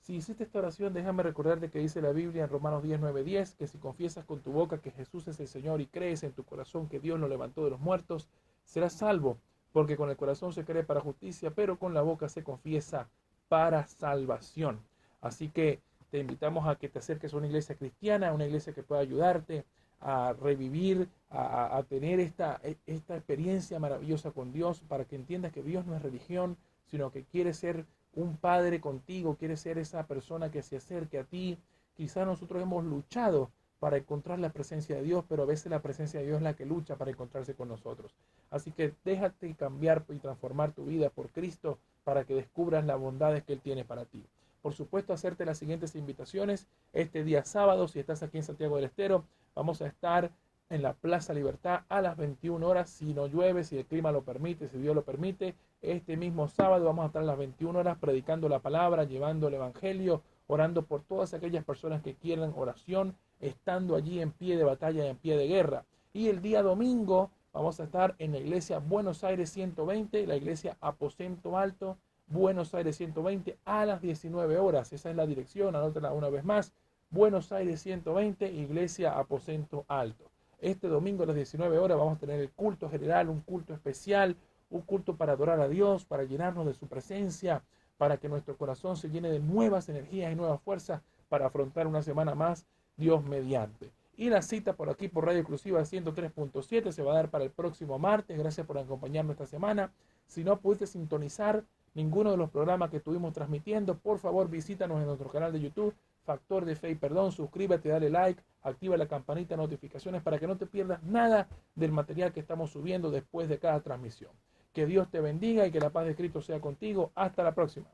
Si hiciste esta oración, déjame recordarte que dice la Biblia en Romanos 10:9-10, que si confiesas con tu boca que Jesús es el Señor y crees en tu corazón que Dios lo levantó de los muertos, serás salvo, porque con el corazón se cree para justicia, pero con la boca se confiesa para salvación. Así que te invitamos a que te acerques a una iglesia cristiana, a una iglesia que pueda ayudarte a revivir, a tener esta experiencia maravillosa con Dios, para que entiendas que Dios no es religión, sino que quiere ser un padre contigo, quiere ser esa persona que se acerque a ti. Quizá nosotros hemos luchado para encontrar la presencia de Dios, pero a veces la presencia de Dios es la que lucha para encontrarse con nosotros. Así que déjate cambiar y transformar tu vida por Cristo para que descubras las bondades que Él tiene para ti. Por supuesto, hacerte las siguientes invitaciones. Este día sábado, si estás aquí en Santiago del Estero, vamos a estar en la Plaza Libertad a las 21 horas, si no llueve, si el clima lo permite, si Dios lo permite. Este mismo sábado vamos a estar a las 21 horas predicando la palabra, llevando el evangelio, orando por todas aquellas personas que quieran oración, estando allí en pie de batalla y en pie de guerra. Y el día domingo vamos a estar en la iglesia Buenos Aires 120, la iglesia Aposento Alto, Buenos Aires 120 a las 19 horas. Esa es la dirección, anótala una vez más. Buenos Aires 120, iglesia Aposento Alto. Este domingo a las 19 horas vamos a tener el culto general, un culto especial, un culto para adorar a Dios, para llenarnos de su presencia, para que nuestro corazón se llene de nuevas energías y nuevas fuerzas para afrontar una semana más, Dios mediante. Y la cita por aquí por Radio Exclusiva 103.7 se va a dar para el próximo martes. Gracias por acompañarnos esta semana. Si no pudiste sintonizar ninguno de los programas que estuvimos transmitiendo, por favor visítanos en nuestro canal de YouTube, Factor de Fe y Perdón. Suscríbete, dale like, activa la campanita de notificaciones para que no te pierdas nada del material que estamos subiendo después de cada transmisión. Que Dios te bendiga y que la paz de Cristo sea contigo. Hasta la próxima.